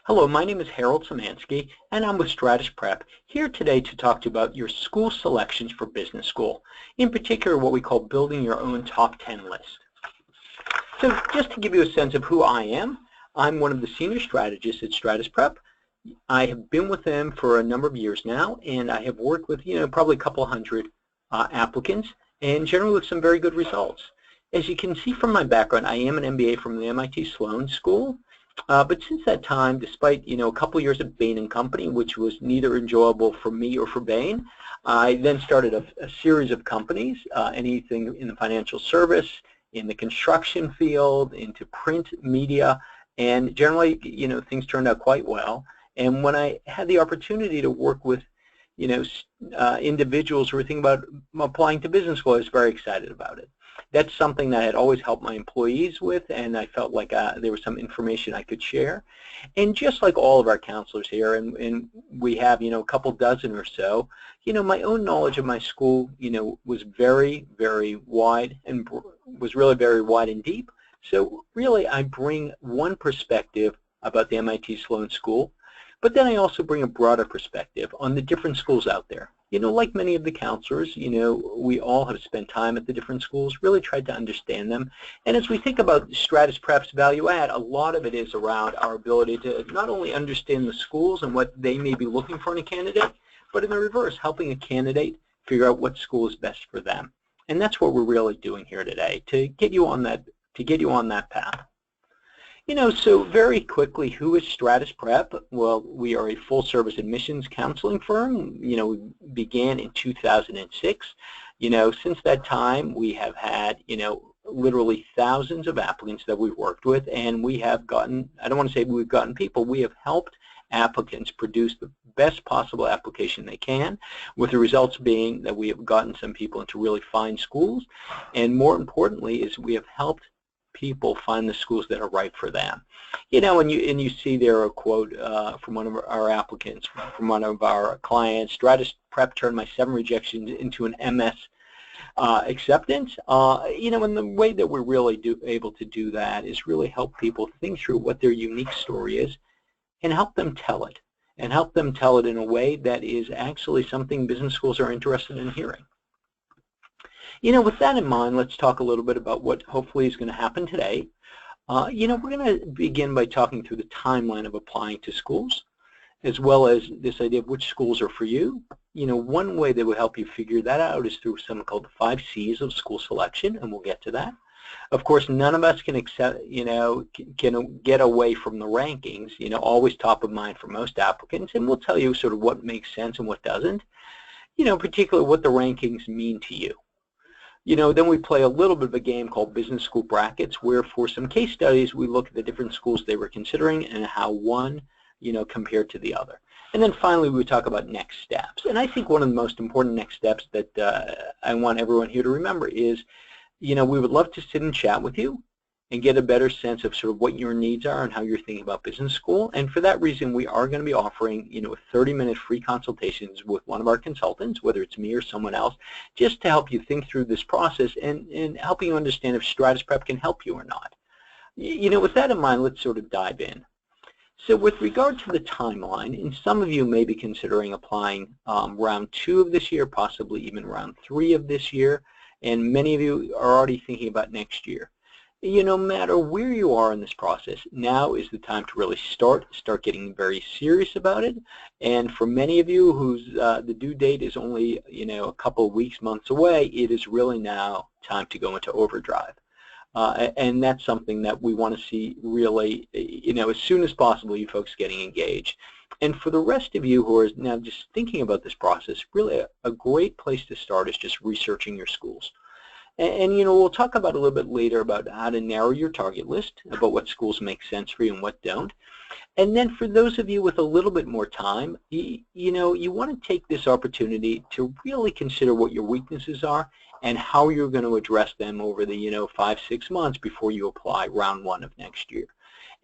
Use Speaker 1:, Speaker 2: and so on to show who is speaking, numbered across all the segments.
Speaker 1: Hello, my name is Harold Simansky, and I'm with Stratus Prep, here today to talk to you about your school selections for business school, in particular what we call building your own top 10 list. So just to give you a sense of who I am, I'm one of the senior strategists at Stratus Prep. I have been with them for a number of years now, and I have worked with probably a couple hundred applicants, and generally with some very good results. As you can see from my background, I am an MBA from the MIT Sloan School. But since that time, despite a couple years at Bain & Company, which was neither enjoyable for me or for Bain, I then started a series of companies, anything in the financial service, in the construction field, into print media, and generally, things turned out quite well. And when I had the opportunity to work with, individuals who were thinking about applying to business school, I was very excited about it. That's something that I had always helped my employees with, and I felt like there was some information I could share. And just like all of our counselors here, and we have, a couple dozen or so, my own knowledge of my school, was very, very wide and was really very wide and deep. So really, I bring one perspective about the MIT Sloan School, but then I also bring a broader perspective on the different schools out there. Like many of the counselors, we all have spent time at the different schools, really tried to understand them. And as we think about Stratus Prep's value add, a lot of it is around our ability to not only understand the schools and what they may be looking for in a candidate, but in the reverse, helping a candidate figure out what school is best for them. And that's what we're really doing here today, to get you on that path. So very quickly, who is Stratus Prep? Well, we are a full-service admissions counseling firm. We began in 2006. Since that time, we have had, literally thousands of applicants that we've worked with, and we have gotten, I don't want to say we've gotten people, we have helped applicants produce the best possible application they can, with the results being that we have gotten some people into really fine schools, and more importantly is we have helped people find the schools that are right for them. And you see there a quote from one of our applicants, from one of our clients: Stratus Prep turned my 7 rejections into an MS acceptance. And the way that we're really able to do that is really help people think through what their unique story is and help them tell it, and help them tell it in a way that is actually something business schools are interested in hearing. With that in mind, let's talk a little bit about what hopefully is going to happen today. We're going to begin by talking through the timeline of applying to schools, as well as this idea of which schools are for you. One way that will help you figure that out is through something called the 5 C's of school selection, and we'll get to that. Of course, none of us can accept, can get away from the rankings, always top of mind for most applicants, and we'll tell you sort of what makes sense and what doesn't, particularly what the rankings mean to you. Then we play a little bit of a game called business school brackets, where for some case studies we look at the different schools they were considering and how one, compared to the other. And then finally we talk about next steps. And I think one of the most important next steps that I want everyone here to remember is, we would love to sit and chat with you and get a better sense of sort of what your needs are and how you're thinking about business school. And for that reason, we are going to be offering, 30-minute free consultations with one of our consultants, whether it's me or someone else, just to help you think through this process and helping you understand if Stratus Prep can help you or not. With that in mind, let's sort of dive in. So with regard to the timeline, and some of you may be considering applying round 2 of this year, possibly even round 3 of this year, and many of you are already thinking about next year. No matter where you are in this process, now is the time to really start getting very serious about it. And for many of you whose the due date is only, a couple of weeks, months away, it is really now time to go into overdrive. And that's something that we want to see really, as soon as possible, you folks getting engaged. And for the rest of you who are now just thinking about this process, really a great place to start is just researching your schools. And we'll talk about a little bit later about how to narrow your target list, about what schools make sense for you and what don't. And then for those of you with a little bit more time, you want to take this opportunity to really consider what your weaknesses are and how you're going to address them over the 5-6 months before you apply round 1 of next year.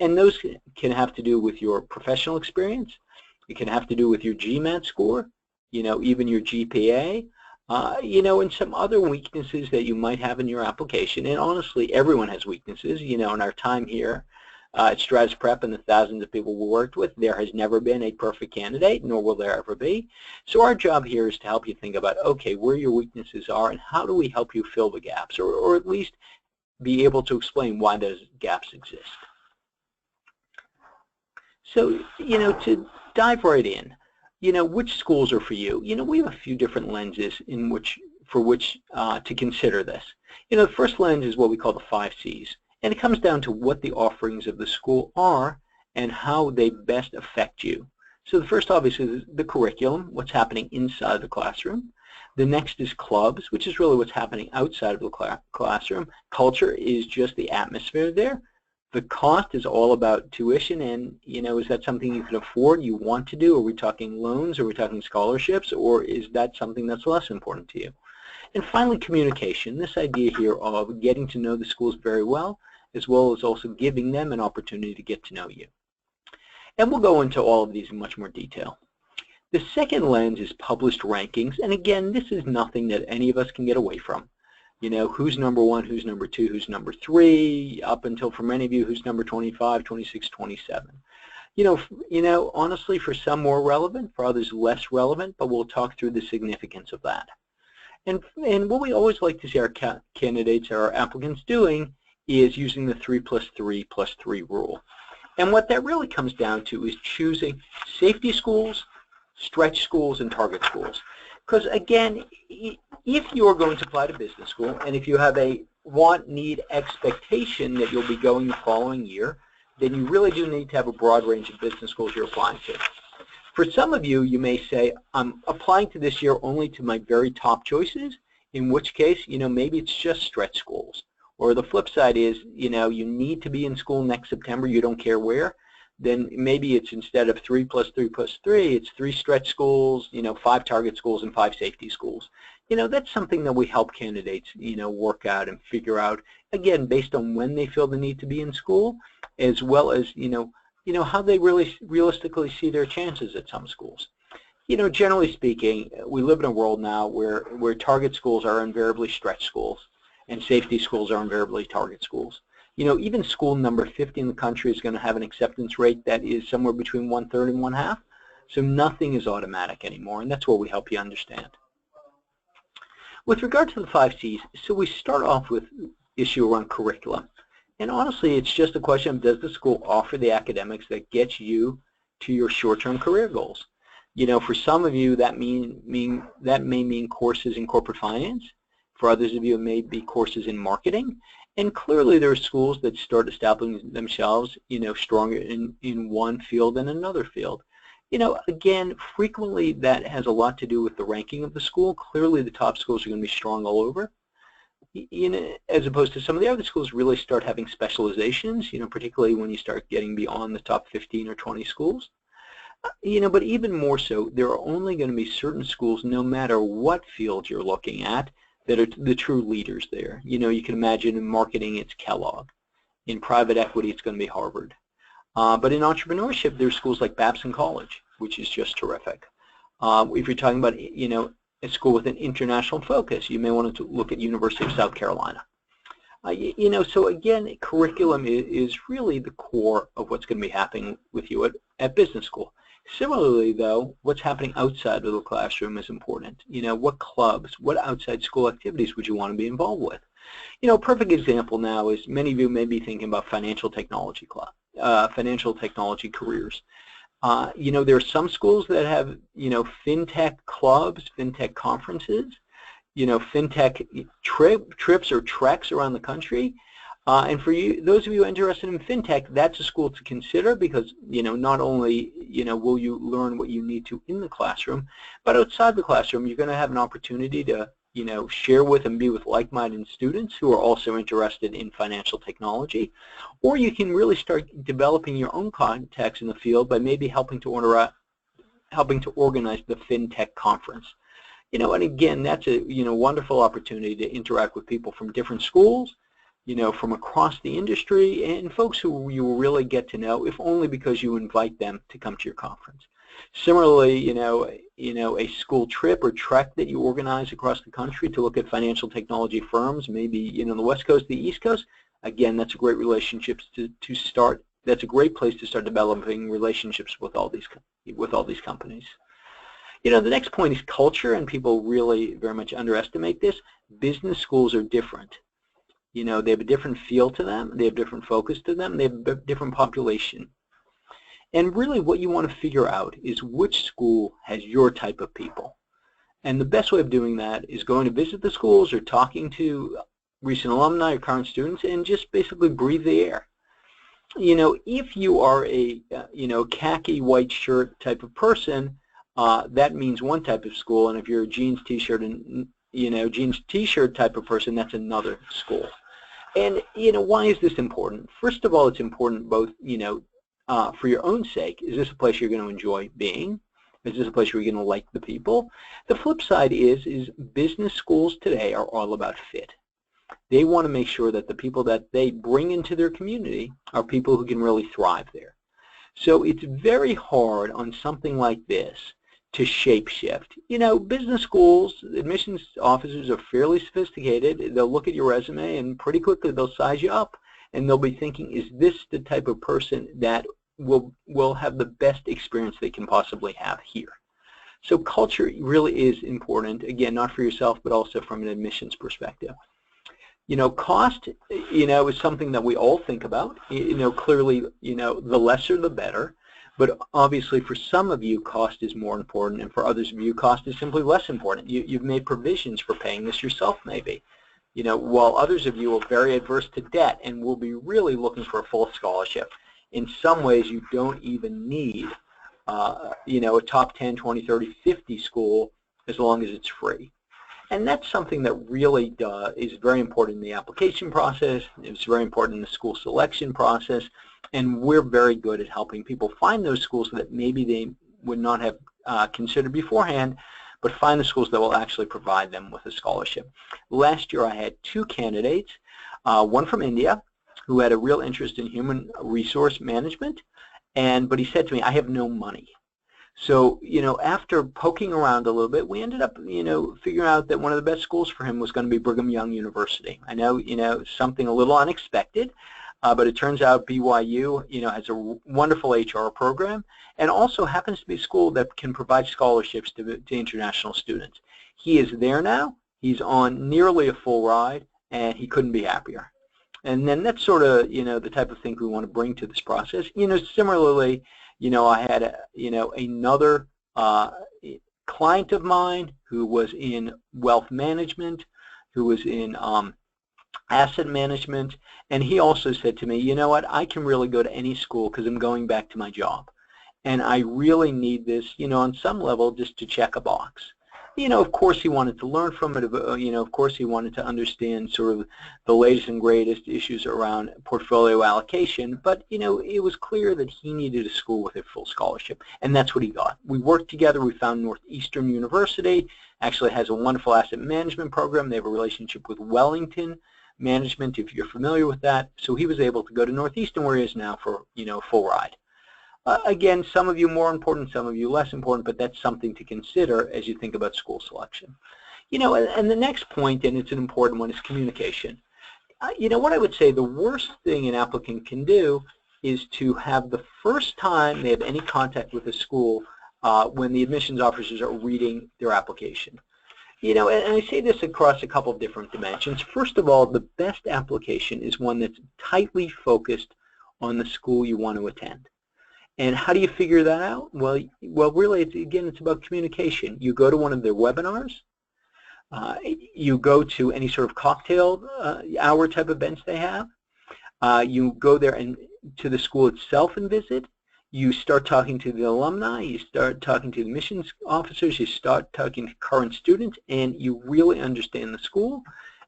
Speaker 1: And those can have to do with your professional experience. It can have to do with your GMAT score, even your GPA. And some other weaknesses that you might have in your application. And honestly, everyone has weaknesses. In our time here, at Stratus Prep and the thousands of people we worked with, there has never been a perfect candidate, nor will there ever be. So our job here is to help you think about, okay, where your weaknesses are and how do we help you fill the gaps, or at least be able to explain why those gaps exist. So, to dive right in, which schools are for you? We have a few different lenses for which to consider this. The first lens is what we call the 5 C's, and it comes down to what the offerings of the school are and how they best affect you. So the first, obviously, is the curriculum, what's happening inside the classroom. The next is clubs, which is really what's happening outside of the classroom. Culture is just the atmosphere there. The cost is all about tuition, and is that something you can afford, you want to do? Are we talking loans? Are we talking scholarships? Or is that something that's less important to you? And finally, communication. This idea here of getting to know the schools very well as also giving them an opportunity to get to know you. And we'll go into all of these in much more detail. The second lens is published rankings, and again, this is nothing that any of us can get away from. Who's number 1, who's number 2, who's number 3, up until, for many of you, who's number 25, 26, 27. Honestly, for some more relevant, for others less relevant, but we'll talk through the significance of that. And what we always like to see our candidates or our applicants doing is using the 3 + 3 + 3 rule. And what that really comes down to is choosing safety schools, stretch schools, and target schools. Because again, if you're going to apply to business school, and if you have a want, need, expectation that you'll be going the following year, then you really do need to have a broad range of business schools you're applying to. For some of you, you may say, I'm applying to this year only to my very top choices, in which case, maybe it's just stretch schools. Or the flip side is, you need to be in school next September, you don't care where. Then maybe it's, instead of 3 + 3 + 3, it's 3 stretch schools, 5 target schools, and 5 safety schools. That's something that we help candidates, work out and figure out, again, based on when they feel the need to be in school, as well as, how they really realistically see their chances at some schools. Generally speaking, we live in a world now where target schools are invariably stretch schools, and safety schools are invariably target schools. Even school number 50 in the country is going to have an acceptance rate that is somewhere between 1/3 and 1/2. So nothing is automatic anymore, and that's what we help you understand. With regard to the 5 C's, so we start off with issue around curriculum. And honestly, it's just a question of, does the school offer the academics that gets you to your short-term career goals? For some of you, that may mean courses in corporate finance. For others of you, it may be courses in marketing. And clearly there are schools that start establishing themselves, stronger in one field than another field. Again, frequently that has a lot to do with the ranking of the school. Clearly the top schools are going to be strong all over. As opposed to some of the other schools really start having specializations, particularly when you start getting beyond the top 15 or 20 schools. But even more so, there are only going to be certain schools, no matter what field you're looking at, that are the true leaders there. You can imagine in marketing it's Kellogg. In private equity it's going to be Harvard. But in entrepreneurship there's schools like Babson College, which is just terrific. If you're talking about a school with an international focus, you may want to look at University of South Carolina. So again, curriculum is really the core of what's going to be happening with you at business school. Similarly, though, what's happening outside of the classroom is important. What clubs, what outside school activities would you want to be involved with? A perfect example now is many of you may be thinking about financial technology careers. There are some schools that have, fintech clubs, fintech conferences, fintech trips or treks around the country. And for you, those of you interested in fintech, that's a school to consider because, not only, will you learn what you need to in the classroom, but outside the classroom, you're going to have an opportunity to, share with and be with like-minded students who are also interested in financial technology. Or you can really start developing your own contacts in the field by maybe helping to organize the fintech conference. And again, that's a, wonderful opportunity to interact with people from different schools, from across the industry, and folks who you will really get to know, if only because you invite them to come to your conference. Similarly, a school trip or trek that you organize across the country to look at financial technology firms, maybe the West Coast, the East Coast, again, that's a great relationship to start that's a great place to start developing relationships with all these companies. The next point is culture, and people really very much underestimate this. Business schools are different. They have a different feel to them, they have different focus to them, they have a different population. And really what you want to figure out is which school has your type of people. And the best way of doing that is going to visit the schools or talking to recent alumni or current students and just basically breathe the air. If you are a khaki white shirt type of person, that means one type of school, and if you're a jeans t-shirt and jeans t-shirt type of person, that's another school. And why is this important? First of all, it's important both for your own sake. Is this a place you're going to enjoy being? Is this a place where you're going to like the people? The flip side is business schools today are all about fit. They want to make sure that the people that they bring into their community are people who can really thrive there. So it's very hard on something like this to shapeshift. Business schools, admissions officers are fairly sophisticated. They'll look at your resume and pretty quickly they'll size you up, and they'll be thinking, is this the type of person that will have the best experience they can possibly have here? So culture really is important, again, not for yourself, but also from an admissions perspective. Cost, is something that we all think about. Clearly, the lesser the better. But obviously, for some of you, cost is more important, and for others of you, cost is simply less important. You've made provisions for paying this yourself, maybe. While others of you are very adverse to debt and will be really looking for a full scholarship. In some ways, you don't even need, a top 10, 20, 30, 50 school as long as it's free. And that's something that really is very important in the application process. It's very important in the school selection process. And we're very good at helping people find those schools that maybe they would not have considered beforehand, but find the schools that will actually provide them with a scholarship. Last year I had 2 candidates, one from India, who had a real interest in human resource management, but he said to me, I have no money. So, after poking around a little bit, we ended up, figuring out that one of the best schools for him was going to be Brigham Young University. I know, something a little unexpected, but it turns out BYU, has a wonderful HR program and also happens to be a school that can provide scholarships to international students. He is there now. He's on nearly a full ride, and he couldn't be happier. And then that's sort of, the type of thing we want to bring to this process. Similarly, I had, another client of mine who was in wealth management, who was in asset management, and he also said to me, you know what, I can really go to any school because I'm going back to my job. And I really need this, on some level just to check a box. Of course he wanted to learn from it, of course he wanted to understand sort of the latest and greatest issues around portfolio allocation, but it was clear that he needed a school with a full scholarship, and that's what he got. We worked together, we found Northeastern University, actually has a wonderful asset management program. They have a relationship with Wellington Management, if you're familiar with that, so he was able to go to Northeastern where he is now for, full ride. Again, some of you more important, some of you less important, but that's something to consider as you think about school selection. And the next point, and it's an important one, is communication. What I would say the worst thing an applicant can do is to have the first time they have any contact with a school when the admissions officers are reading their application. And I say this across a couple of different dimensions. First of all, the best application is one that's tightly focused on the school you want to attend. And how do you figure that out? Well, really, it's about communication. You go to one of their webinars. You go to any sort of cocktail hour type events they have. You go there and to the school itself and visit. You start talking to the alumni. You start talking to the admissions officers. You start talking to current students, and you really understand the school,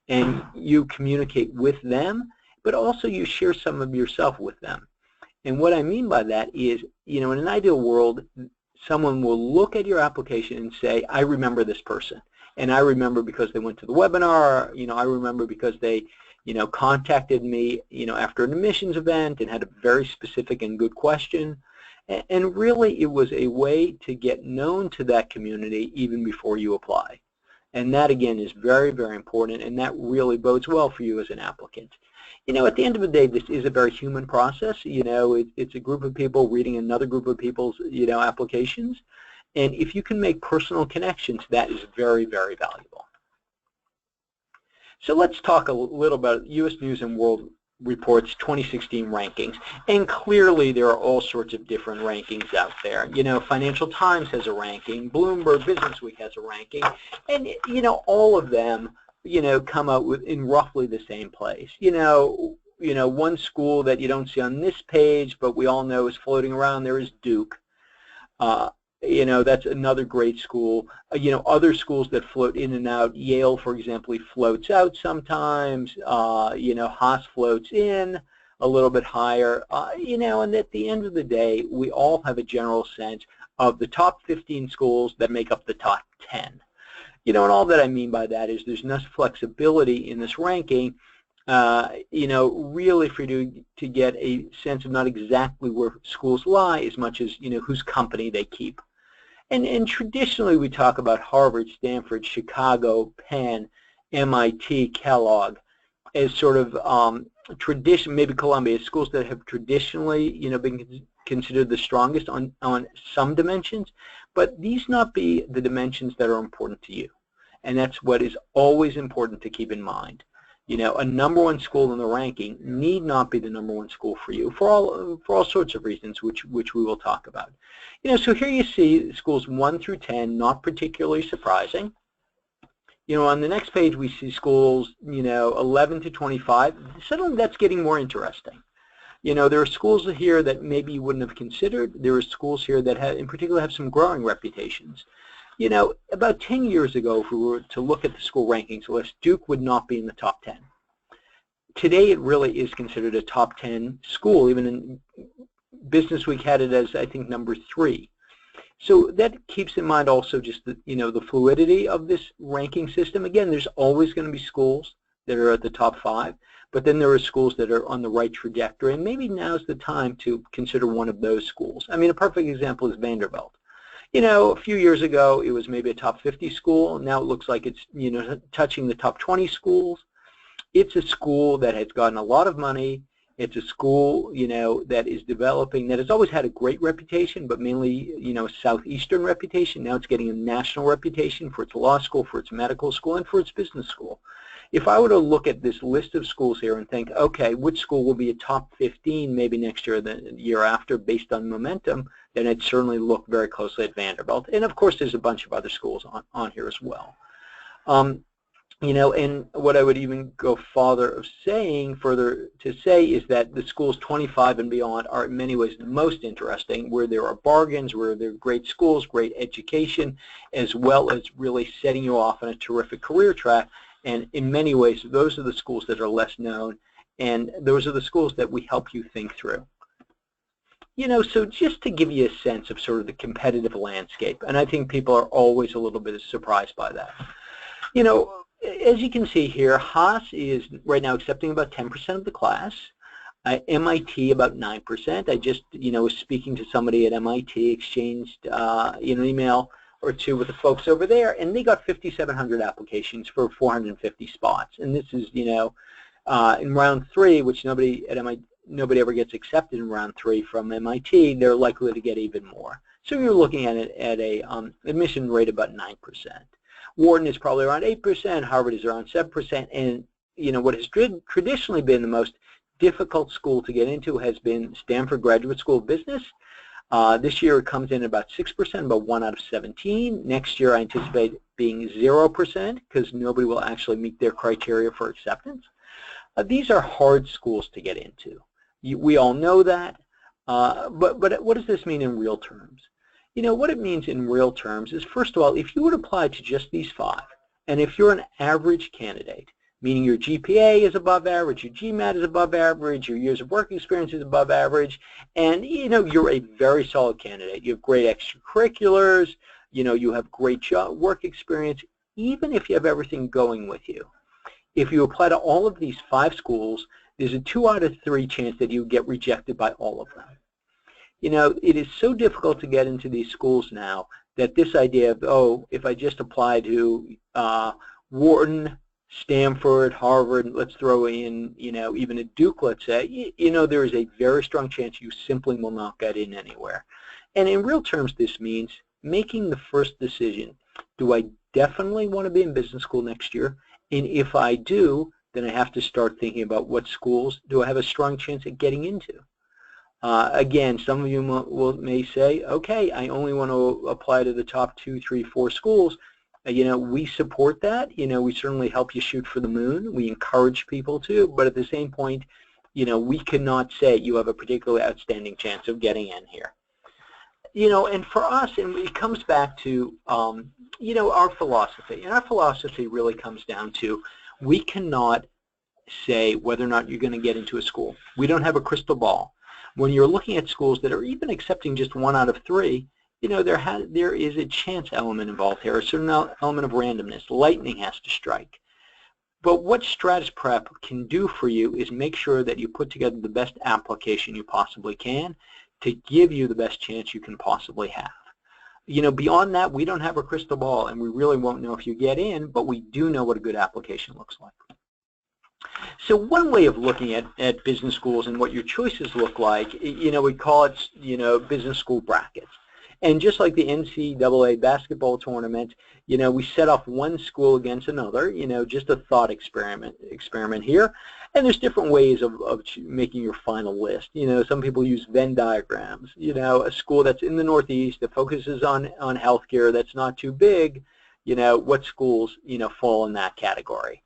Speaker 1: and you communicate with them, but also you share some of yourself with them. And what I mean by that is, in an ideal world, someone will look at your application and say, I remember this person. And I remember because they went to the webinar, I remember because they, contacted me, after an admissions event and had a very specific and good question. And really, it was a way to get known to that community even before you apply. And that, again, is very, very important, and that really bodes well for you as an applicant. At the end of the day, this is a very human process. It's a group of people reading another group of people's, applications. And if you can make personal connections, that is very, very valuable. So let's talk a little about U.S. News and World Report's 2016 rankings. And clearly there are all sorts of different rankings out there. Financial Times has a ranking, Bloomberg Businessweek has a ranking, and all of them come out in roughly the same place. One school that you don't see on this page, but we all know is floating around there is Duke. That's another great school. Other schools that float in and out, Yale, for example, floats out sometimes. Haas floats in a little bit higher. And at the end of the day, we all have a general sense of the top 15 schools that make up the top 10. And all that I mean by that is there's enough flexibility in this ranking, really for you to get a sense of not exactly where schools lie as much as, whose company they keep. And traditionally we talk about Harvard, Stanford, Chicago, Penn, MIT, Kellogg as sort of tradition, maybe Columbia, schools that have traditionally, been considered the strongest on some dimensions, but these not be the dimensions that are important to you. And that's what is always important to keep in mind. A number one school in the ranking need not be the number one school for you for all sorts of reasons, which we will talk about. So here you see schools 1 through 10, not particularly surprising. On the next page we see schools, 11 to 25. Suddenly that's getting more interesting. There are schools here that maybe you wouldn't have considered. There are schools here that in particular have some growing reputations. About 10 years ago, if we were to look at the school rankings list, Duke would not be in the top 10. Today, it really is considered a top 10 school. Even in Businessweek had it as, I think, number 3. So that keeps in mind also just the, the fluidity of this ranking system. Again, there's always going to be schools that are at the top 5, but then there are schools that are on the right trajectory, and maybe now's the time to consider one of those schools. I mean, a perfect example is Vanderbilt. A few years ago, it was maybe a top 50 school. Now it looks like it's, touching the top 20 schools. It's a school that has gotten a lot of money. It's a school, that is developing, that has always had a great reputation, but mainly, a southeastern reputation. Now it's getting a national reputation for its law school, for its medical school, and for its business school. If I were to look at this list of schools here and think, okay, which school will be a top 15 maybe next year or the year after based on momentum, then I'd certainly look very closely at Vanderbilt. And of course, there's a bunch of other schools on here as well. And what I would even go further to say is that the schools 25 and beyond are in many ways the most interesting, where there are bargains, where there are great schools, great education, as well as really setting you off on a terrific career track. And in many ways, those are the schools that are less known, and those are the schools that we help you think through. So just to give you a sense of sort of the competitive landscape, and I think people are always a little bit surprised by that. As you can see here, Haas is right now accepting about 10% of the class. MIT about 9%. I just, was speaking to somebody at MIT, exchanged, an email or two with the folks over there, and they got 5,700 applications for 450 spots. And this is, in round 3, which nobody ever gets accepted in round 3 from MIT. They're likely to get even more. So you're looking at it at a admission rate of about 9%. Wharton is probably around 8%. Harvard is around 7%. And what has traditionally been the most difficult school to get into has been Stanford Graduate School of Business. This year it comes in about 6%, about 1 out of 17. Next year I anticipate being 0% because nobody will actually meet their criteria for acceptance. These are hard schools to get into. We all know that, but what does this mean in real terms? What it means in real terms is, first of all, if you would apply to just these 5, and if you're an average candidate, meaning your GPA is above average, your GMAT is above average, your years of work experience is above average, and you're a very solid candidate. You have great extracurriculars, you have great job work experience, even if you have everything going with you. If you apply to all of these 5 schools, there's a 2 out of 3 chance that you get rejected by all of them. it is so difficult to get into these schools now that this idea of, oh, if I just apply to Wharton, Stanford, Harvard, let's throw in, even a Duke, let's say, there is a very strong chance you simply will not get in anywhere. And in real terms, this means making the first decision. Do I definitely want to be in business school next year? And if I do, then I have to start thinking about what schools do I have a strong chance at getting into. Again, some of you may say, okay, I only want to apply to the top 2, 3, 4 schools. We support that. We certainly help you shoot for the moon. We encourage people to, but at the same point, we cannot say you have a particularly outstanding chance of getting in here. And for us, and it comes back to, our philosophy. And our philosophy really comes down to, we cannot say whether or not you're going to get into a school. We don't have a crystal ball. When you're looking at schools that are even accepting just 1 out of 3, there is a chance element involved here, a certain element of randomness. Lightning has to strike. But what Stratus Prep can do for you is make sure that you put together the best application you possibly can to give you the best chance you can possibly have. Beyond that, we don't have a crystal ball, and we really won't know if you get in, but we do know what a good application looks like. So one way of looking at business schools and what your choices look like, we call it, business school brackets. And just like the NCAA basketball tournament, we set off one school against another, just a thought experiment here. And there's different ways of making your final list. Some people use Venn diagrams. A school that's in the Northeast that focuses on healthcare, that's not too big, what schools, fall in that category.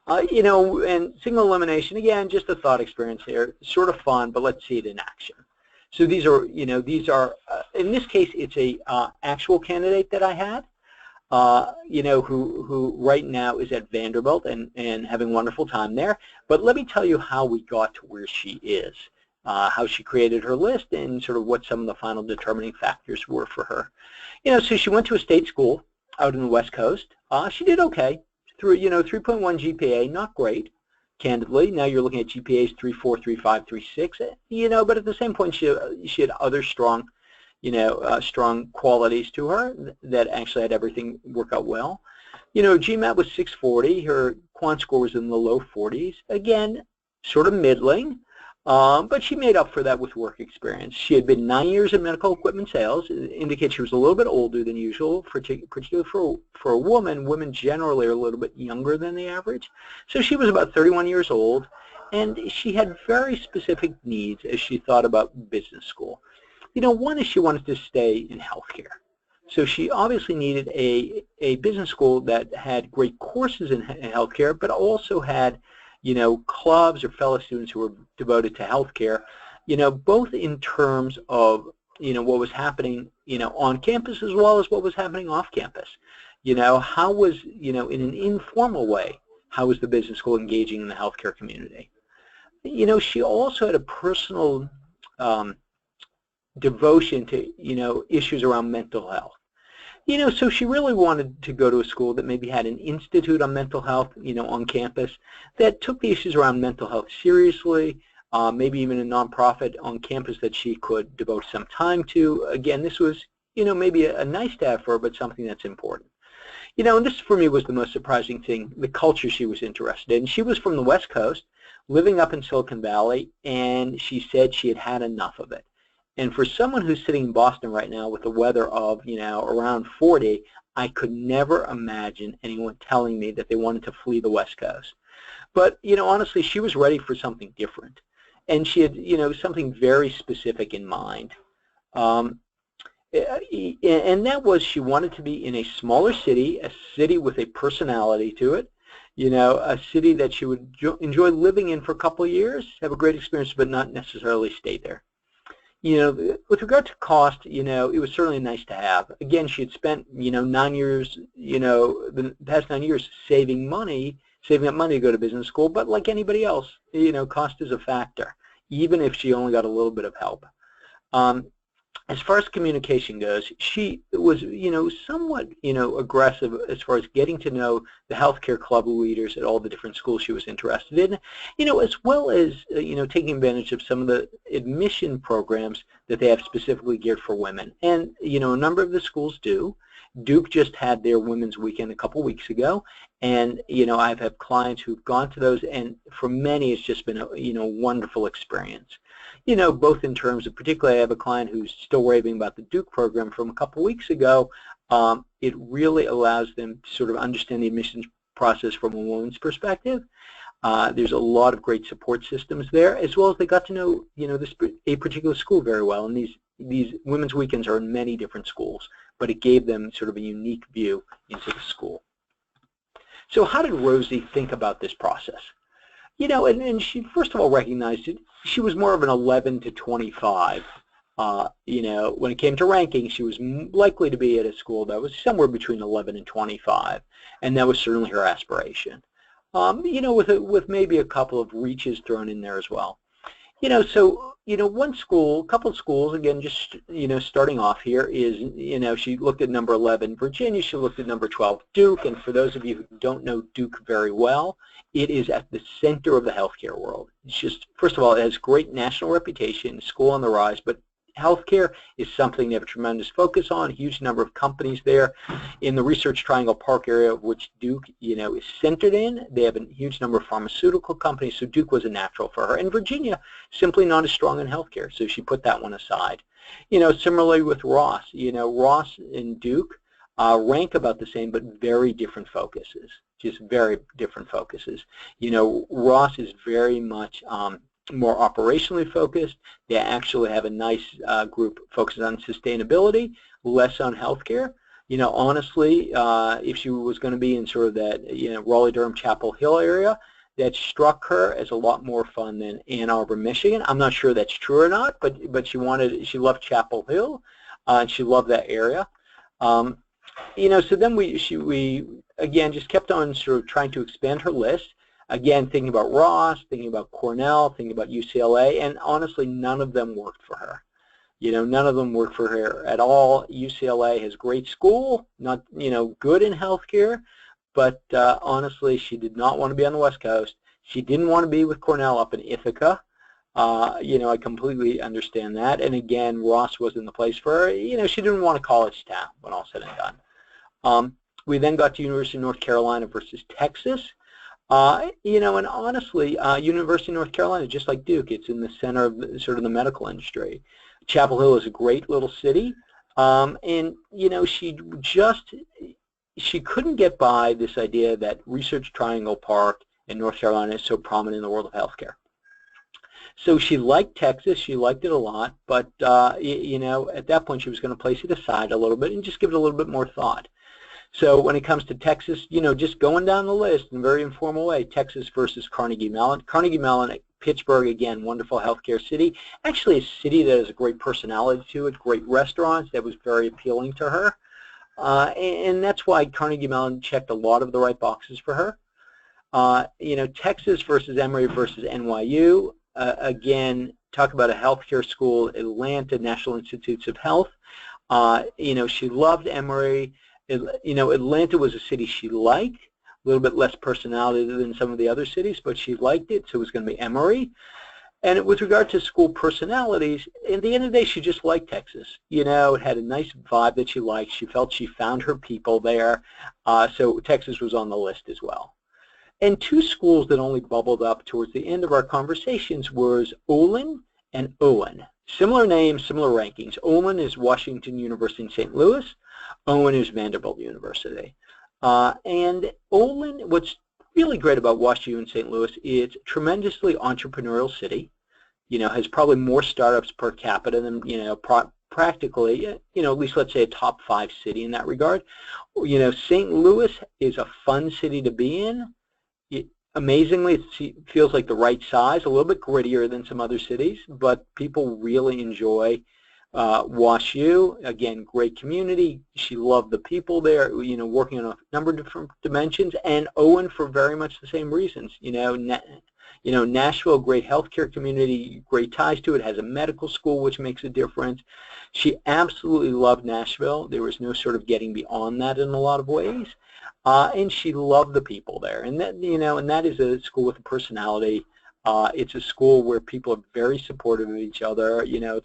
Speaker 1: And single elimination, again, just a thought experience here, sort of fun, but let's see it in action. So these are, in this case, it's a actual candidate that I had, who right now is at Vanderbilt and having a wonderful time there. But let me tell you how we got to where she is, how she created her list, and sort of what some of the final determining factors were for her. So she went to a state school out in the West Coast. She did okay. Through 3.1 GPA, not great, candidly. Now you're looking at GPAs 3.4, 3.5, 3.6. But at the same point, she had other strong, strong qualities to her that actually had everything work out well. GMAT was 640. Her quant score was in the low 40s. Again, sort of middling. But she made up for that with work experience. She had been 9 years in medical equipment sales. It indicates she was a little bit older than usual, particularly for a woman. Women generally are a little bit younger than the average. So she was about 31 years old, and she had very specific needs as she thought about business school. One is she wanted to stay in healthcare. So she obviously needed a business school that had great courses in healthcare, but also had clubs or fellow students who were devoted to healthcare, both in terms of, what was happening, on campus as well as what was happening off campus. How was, in an informal way, how was the business school engaging in the healthcare community? She also had a personal devotion to, issues around mental health. So she really wanted to go to a school that maybe had an institute on mental health, on campus, that took the issues around mental health seriously, maybe even a nonprofit on campus that she could devote some time to. Again, this was, maybe a nice to have for her, but something that's important. And this for me was the most surprising thing, the culture she was interested in. She was from the West Coast, living up in Silicon Valley, and she said she had had enough of it. And for someone who's sitting in Boston right now with the weather of, around 40, I could never imagine anyone telling me that they wanted to flee the West Coast. But, honestly, she was ready for something different. And she had, something very specific in mind. And that was she wanted to be in a smaller city, a city with a personality to it, a city that she would enjoy living in for a couple of years, have a great experience, but not necessarily stay there. With regard to cost, it was certainly nice to have. Again, she had spent, 9 years, the past 9 years saving up money to go to business school, but like anybody else, cost is a factor, even if she only got a little bit of help. as far as communication goes, she was, somewhat, aggressive as far as getting to know the healthcare club leaders at all the different schools she was interested in, as well as, taking advantage of some of the admission programs that they have specifically geared for women. And, a number of the schools do. Duke just had their Women's Weekend a couple weeks ago, and, I've had clients who've gone to those, and for many it's just been a, wonderful experience. Both in terms of, particularly I have a client who's still raving about the Duke program from a couple weeks ago. It really allows them to sort of understand the admissions process from a woman's perspective. There's a lot of great support systems there, as well as they got to know, a particular school very well. And these Women's Weekends are in many different schools, but it gave them sort of a unique view into the school. So how did Rosie think about this process? And she first of all recognized it. She was more of an 11 to 25. When it came to ranking, she was likely to be at a school that was somewhere between 11 and 25, and that was certainly her aspiration. With maybe a couple of reaches thrown in there as well. So, one school, a couple of schools, again, just, starting off here is, she looked at number 11, Virginia, she looked at number 12, Duke, and for those of you who don't know Duke very well, it is at the center of the healthcare world. It's just, first of all, it has great national reputation, school on the rise, but healthcare is something they have a tremendous focus on, a huge number of companies there. In the Research Triangle Park area, of which Duke, is centered in, they have a huge number of pharmaceutical companies, so Duke was a natural for her. And Virginia, simply not as strong in healthcare, so she put that one aside. Similarly with Ross, Ross and Duke rank about the same, but very different focuses, just very different focuses. Ross is very much more operationally focused. They actually have a nice group focused on sustainability, less on healthcare. Honestly, if she was going to be in sort of that, Raleigh-Durham, Chapel Hill area, that struck her as a lot more fun than Ann Arbor, Michigan. I'm not sure that's true or not, but she loved Chapel Hill, and she loved that area. So then we again just kept on sort of trying to expand her list. Again, thinking about Ross, thinking about Cornell, thinking about UCLA, and honestly, none of them worked for her. None of them worked for her at all. UCLA has great school, not, good in healthcare, but honestly, she did not want to be on the West Coast. She didn't want to be with Cornell up in Ithaca. I completely understand that. And again, Ross wasn't the place for her. She didn't want a college town when all said and done. We then got to University of North Carolina versus Texas. And honestly, University of North Carolina, just like Duke, it's in the center of sort of the medical industry. Chapel Hill is a great little city, and she couldn't get by this idea that Research Triangle Park in North Carolina is so prominent in the world of healthcare. So she liked Texas, she liked it a lot, but at that point she was going to place it aside a little bit and just give it a little bit more thought. So when it comes to Texas, just going down the list in a very informal way, Texas versus Carnegie Mellon. Carnegie Mellon, Pittsburgh, again, wonderful healthcare city. Actually a city that has a great personality to it, great restaurants, that was very appealing to her. And that's why Carnegie Mellon checked a lot of the right boxes for her. Texas versus Emory versus NYU. Again, talk about a healthcare school, Atlanta, National Institutes of Health. She loved Emory. Atlanta was a city she liked, a little bit less personality than some of the other cities, but she liked it, so it was going to be Emory. And with regard to school personalities, at the end of the day, she just liked Texas. It had a nice vibe that she liked. She felt she found her people there, so Texas was on the list as well. And two schools that only bubbled up towards the end of our conversations was Olin and Owen. Similar names, similar rankings. Olin is Washington University in St. Louis. Owen is Vanderbilt University. And Olin, what's really great about WashU in St. Louis, it's a tremendously entrepreneurial city, has probably more startups per capita than, practically, at least let's say a top 5 city in that regard. St. Louis is a fun city to be in. Amazingly, it feels like the right size, a little bit grittier than some other cities, but people really enjoy WashU. Again, great community. She loved the people there, working on a number of different dimensions, and Owen for very much the same reasons. You know, Nashville, great healthcare community, great ties to it, has a medical school, which makes a difference. She absolutely loved Nashville. There was no sort of getting beyond that in a lot of ways. And she loved the people there. And that, you know, and that is a school with a personality. It's a school where people are very supportive of each other. You know,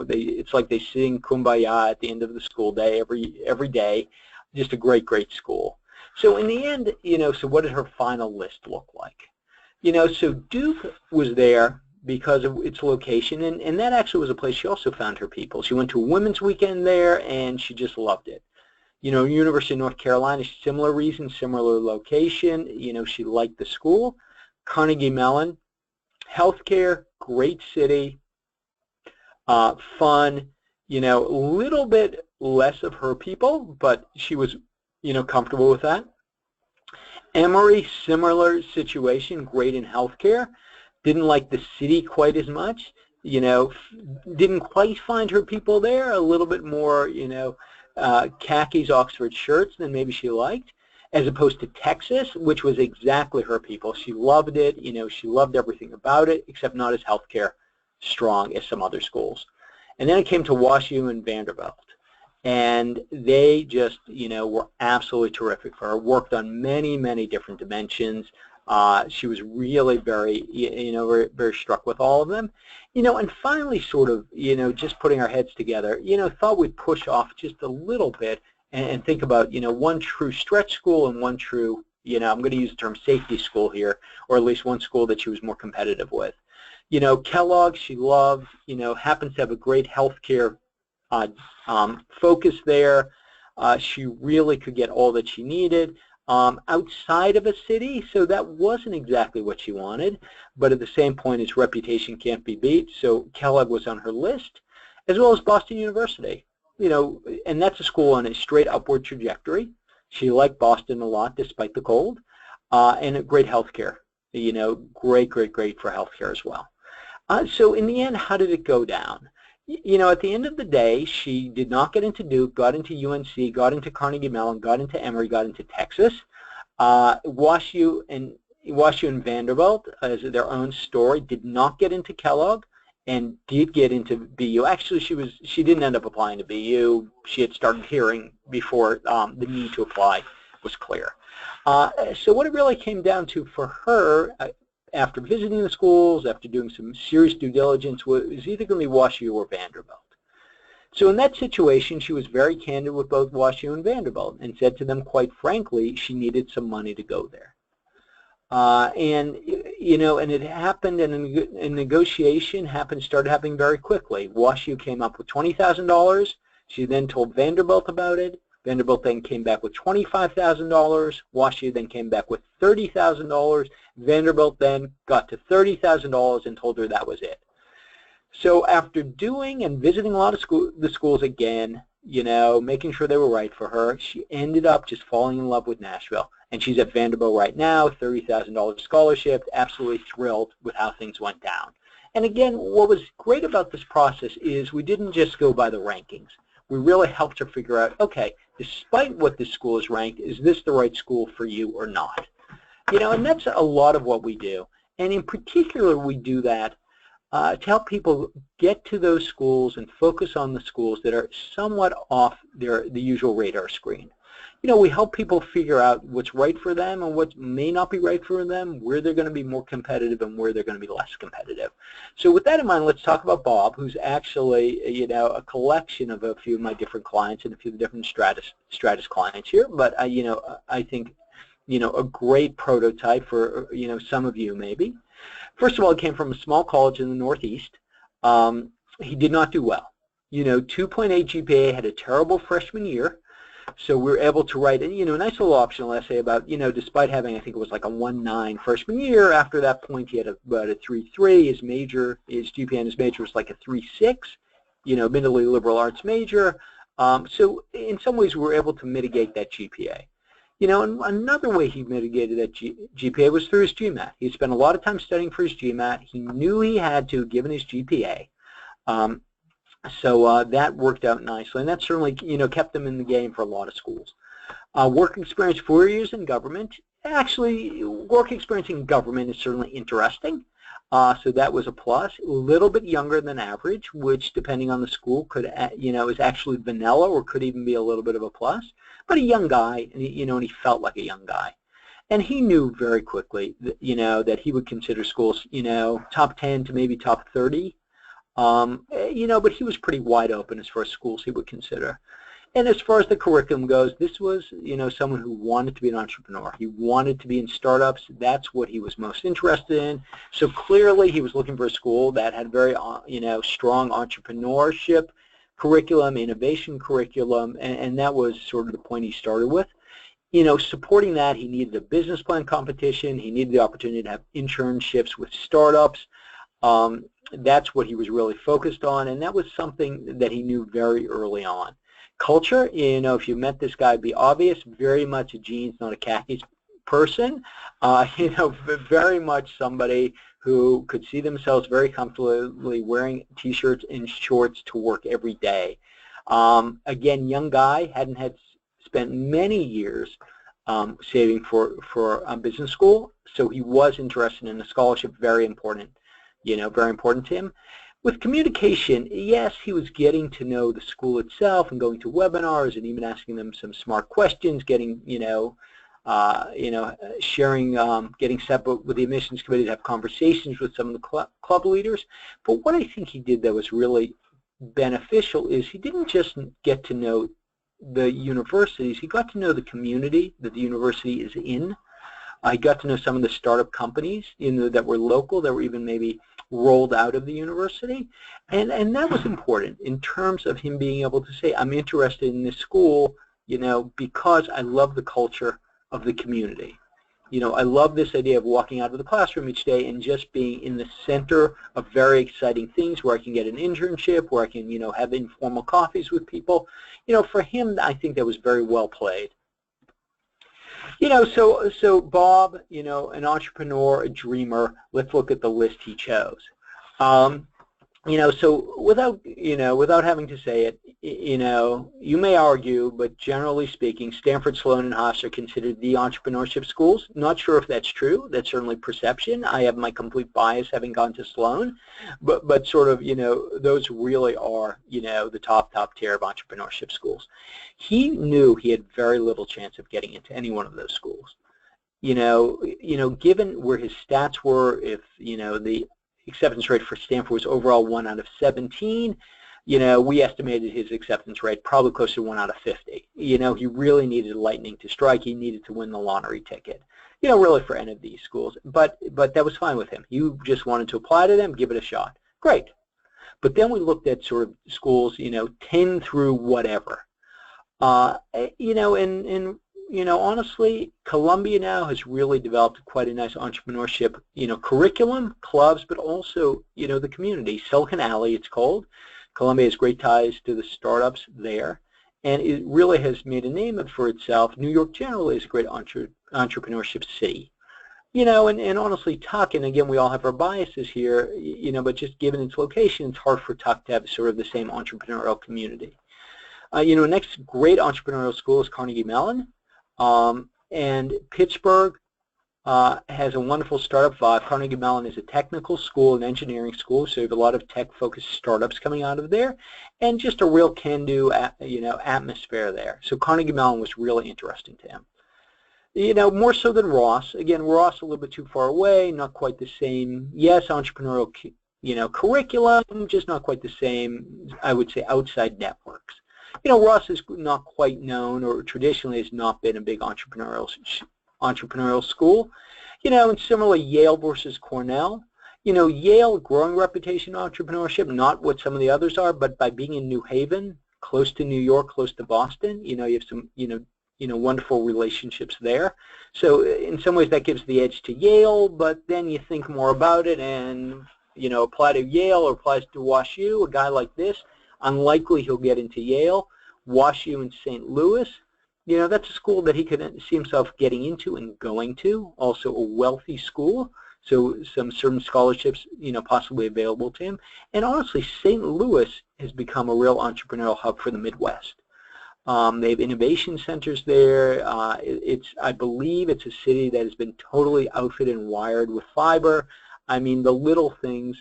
Speaker 1: it's like they sing Kumbaya at the end of the school day every day. Just a great, great school. So in the end, you know, so what did her final list look like? You know, so Duke was there because of its location, and that actually was a place she also found her people. She went to a women's weekend there, and she just loved it. You know, University of North Carolina, similar reason, similar location. You know, she liked the school. Carnegie Mellon, healthcare, great city, fun, you know, a little bit less of her people, but she was, you know, comfortable with that. Emory, similar situation, great in healthcare, didn't like the city quite as much, you know, didn't quite find her people there, a little bit more, you know, khakis, Oxford shirts than maybe she liked, as opposed to Texas, which was exactly her people. She loved it, you know, she loved everything about it, except not as healthcare strong as some other schools. And then it came to WashU and Vanderbilt. And they just, you know, were absolutely terrific for her, worked on many, many different dimensions. She was really very, you know, very, very struck with all of them. You know, and finally sort of, you know, just putting our heads together, you know, thought we'd push off just a little bit and think about, you know, one true stretch school and one true, you know, I'm going to use the term safety school here, or at least one school that she was more competitive with. You know, Kellogg, she loved, you know, happens to have a great healthcare focus there. She really could get all that she needed outside of a city, so that wasn't exactly what she wanted, but at the same point, its reputation can't be beat, so Kellogg was on her list, as well as Boston University. You know, and that's a school on a straight upward trajectory. She liked Boston a lot despite the cold, and a great healthcare. You know, great, great, great for healthcare as well. So in the end, how did it go down? You know, at the end of the day, she did not get into Duke, got into UNC, got into Carnegie Mellon, got into Emory, got into Texas. WashU and Vanderbilt, as their own story, did not get into Kellogg and did get into BU. Actually, she didn't end up applying to BU. She had started hearing before the need to apply was clear. So what it really came down to for her, after visiting the schools, after doing some serious due diligence, was either going to be WashU or Vanderbilt. So in that situation, she was very candid with both WashU and Vanderbilt and said to them, quite frankly, she needed some money to go there. And, you know, and it happened, and a negotiation started happening very quickly. WashU came up with $20,000. She then told Vanderbilt about it. Vanderbilt then came back with $25,000. WashU then came back with $30,000. Vanderbilt then got to $30,000 and told her that was it. So after doing and visiting a lot of the schools again, you know, making sure they were right for her, she ended up just falling in love with Nashville. And she's at Vanderbilt right now, $30,000 scholarship, absolutely thrilled with how things went down. And again, what was great about this process is we didn't just go by the rankings. We really helped her figure out, okay, despite what this school is ranked, is this the right school for you or not? You know, and that's a lot of what we do. And in particular, we do that to help people get to those schools and focus on the schools that are somewhat off the usual radar screen. You know, we help people figure out what's right for them and what may not be right for them, where they're going to be more competitive and where they're going to be less competitive. So with that in mind, let's talk about Bob, who's actually, you know, a collection of a few of my different clients and a few of the different Stratus clients here. But, you know, I think, you know, a great prototype for, you know, some of you maybe. First of all, he came from a small college in the Northeast. He did not do well. You know, 2.8 GPA, had a terrible freshman year. So we were able to write, you know, a nice little optional essay about, you know, despite having, I think it was like a 1.9 freshman year, after that point he had about a 3.3. His GPA in his major was like a 3.6, you know, admittedly liberal arts major. So in some ways we were able to mitigate that GPA. You know, and another way he mitigated that GPA was through his GMAT. He spent a lot of time studying for his GMAT. He knew he had to, given his GPA. So that worked out nicely, and that certainly, you know, kept him in the game for a lot of schools. Work experience, 4 years in government. Actually, work experience in government is certainly interesting. So that was a plus. A little bit younger than average, which depending on the school could, is actually vanilla or could even be a little bit of a plus. But a young guy, and he felt like a young guy. And he knew very quickly that, that he would consider schools, top 10 to maybe top 30. But he was pretty wide open as far as schools he would consider. And as far as the curriculum goes, this was, someone who wanted to be an entrepreneur. He wanted to be in startups. That's what he was most interested in. So clearly he was looking for a school that had very, strong entrepreneurship curriculum, innovation curriculum, and that was sort of the point he started with. Supporting that, he needed a business plan competition. He needed the opportunity to have internships with startups. That's what he was really focused on, and that was something that he knew very early on. Culture, if you met this guy, it'd be obvious, very much a jeans, not a khakis person. Very much somebody who could see themselves very comfortably wearing T-shirts and shorts to work every day. Again, young guy, hadn't spent many years saving for a business school, so he was interested in a scholarship, very important, very important to him. With communication, yes, he was getting to know the school itself and going to webinars and even asking them some smart questions, getting, sharing, getting set up with the admissions committee to have conversations with some of the club leaders. But what I think he did that was really beneficial is he didn't just get to know the universities, he got to know the community that the university is in. I got to know some of the startup companies, that were local, that were even maybe rolled out of the university, and that was important in terms of him being able to say, I'm interested in this school, because I love the culture of the community. I love this idea of walking out of the classroom each day and just being in the center of very exciting things where I can get an internship, where I can, have informal coffees with people. For him, I think that was very well played. So Bob, an entrepreneur, a dreamer, let's look at the list he chose. So without having to say it, you may argue, but generally speaking, Stanford, Sloan, and Haas are considered the entrepreneurship schools. Not sure if that's true. That's certainly perception. I have my complete bias having gone to Sloan, but sort of, those really are, the top tier of entrepreneurship schools. He knew he had very little chance of getting into any one of those schools. Given where his stats were, if, the acceptance rate for Stanford was overall 1 out of 17. We estimated his acceptance rate probably close to 1 out of 50. He really needed lightning to strike. He needed to win the lottery ticket, really for any of these schools. But that was fine with him. He just wanted to apply to them, give it a shot. Great. But then we looked at sort of schools, 10 through whatever. Honestly, Columbia now has really developed quite a nice entrepreneurship, curriculum, clubs, but also, the community. Silicon Alley, it's called. Columbia has great ties to the startups there, and it really has made a name for itself. New York generally is a great entrepreneurship city. And honestly, Tuck, and again, we all have our biases here, but just given its location, it's hard for Tuck to have sort of the same entrepreneurial community. Next great entrepreneurial school is Carnegie Mellon. And Pittsburgh has a wonderful startup vibe. Carnegie Mellon is a technical school, an engineering school, so you have a lot of tech-focused startups coming out of there, and just a real can-do, atmosphere there. So Carnegie Mellon was really interesting to him. More so than Ross. Again, Ross a little bit too far away, not quite the same. Yes, entrepreneurial, curriculum, just not quite the same, I would say, outside networks. Ross is not quite known, or traditionally has not been a big entrepreneurial school. And similarly, Yale versus Cornell. Yale, growing reputation in entrepreneurship, not what some of the others are, but by being in New Haven, close to New York, close to Boston, you have some, wonderful relationships there. So in some ways that gives the edge to Yale, but then you think more about it and, apply to Yale or applies to WashU, a guy like this, unlikely he'll get into Yale. WashU in St. Louis, that's a school that he could see himself getting into and going to. Also a wealthy school, so some certain scholarships, possibly available to him. And honestly, St. Louis has become a real entrepreneurial hub for the Midwest. They have innovation centers there. I believe it's a city that has been totally outfitted and wired with fiber. I mean, the little things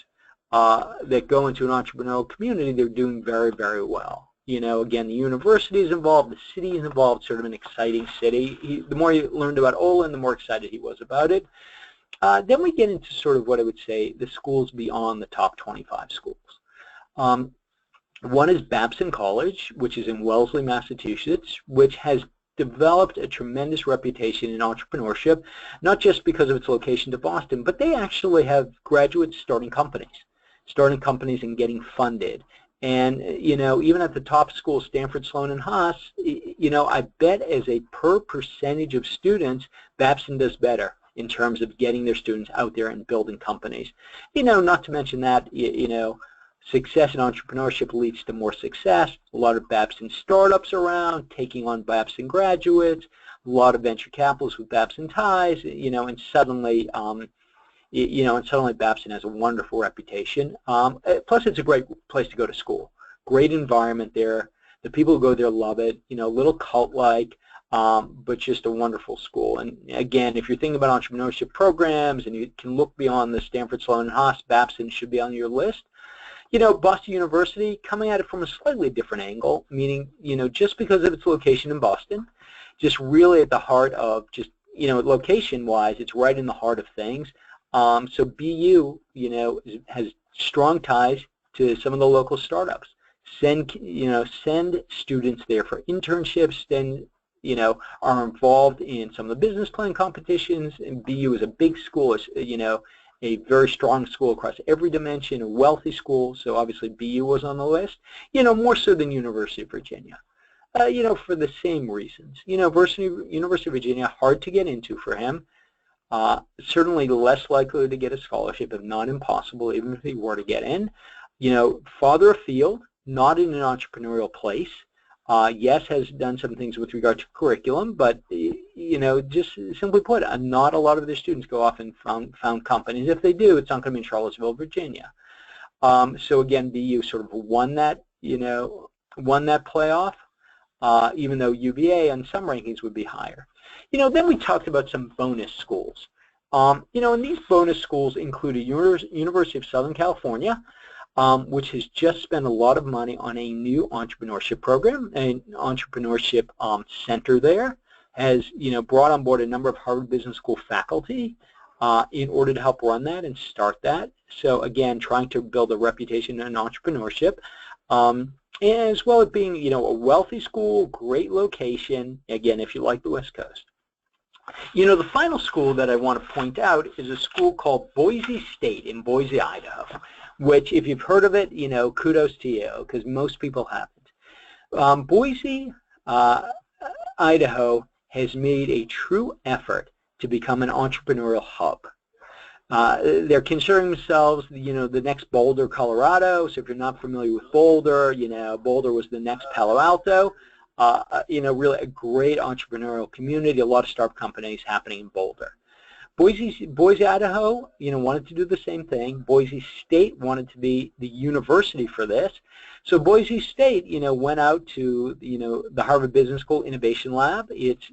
Speaker 1: that go into an entrepreneurial community, they're doing very, very well. You know, again, the university is involved, the city is involved, sort of an exciting city. The more he learned about Olin, the more excited he was about it. Then we get into sort of what I would say the schools beyond the top 25 schools. One is Babson College, which is in Wellesley, Massachusetts, which has developed a tremendous reputation in entrepreneurship, not just because of its location to Boston, but they actually have graduates starting companies and getting funded. And, you know, even at the top schools, Stanford, Sloan, and Haas, you know, I bet as a per percentage of students, Babson does better in terms of getting their students out there and building companies. You know, not to mention that, you know, success in entrepreneurship leads to more success. A lot of Babson startups around, taking on Babson graduates, a lot of venture capitalists with Babson ties, you know, and suddenly, Babson has a wonderful reputation. Plus, it's a great place to go to school. Great environment there. The people who go there love it. You know, a little cult-like, but just a wonderful school. And again, if you're thinking about entrepreneurship programs and you can look beyond the Stanford, Sloan, and Haas, Babson should be on your list. You know, Boston University, coming at it from a slightly different angle, meaning, you know, just because of its location in Boston, just really at the heart of just, you know, location-wise, it's right in the heart of things. So BU, you know, has strong ties to some of the local startups. Send students there for internships, then, you know, are involved in some of the business plan competitions, and BU is a big school, you know, a very strong school across every dimension, a wealthy school, so obviously BU was on the list, you know, more so than University of Virginia, you know, for the same reasons. University of Virginia, hard to get into for him, certainly less likely to get a scholarship, if not impossible, even if he were to get in. You know, farther afield, not in an entrepreneurial place. Yes, has done some things with regard to curriculum, but, you know, just simply put, not a lot of their students go off and found companies. If they do, it's not going to be in Charlottesville, Virginia. So again, BU sort of won that, you know, won that playoff, even though UVA on some rankings would be higher. You know, then we talked about some bonus schools. You know, and these bonus schools include University of Southern California, which has just spent a lot of money on a new entrepreneurship program, an entrepreneurship center there, has, you know, brought on board a number of Harvard Business School faculty in order to help run that and start that. So again, trying to build a reputation in entrepreneurship, as well as being, you know, a wealthy school, great location, again, if you like the West Coast. You know, the final school that I want to point out is a school called Boise State in Boise, Idaho, which, if you've heard of it, you know, kudos to you, because most people haven't. Boise, Idaho has made a true effort to become an entrepreneurial hub. They're considering themselves, you know, the next Boulder, Colorado. So if you're not familiar with Boulder, you know, Boulder was the next Palo Alto. You know, really a great entrepreneurial community, a lot of startup companies happening in Boulder. Boise, Idaho, you know, wanted to do the same thing. Boise State wanted to be the university for this. So Boise State, you know, went out to, you know, the Harvard Business School Innovation Lab, its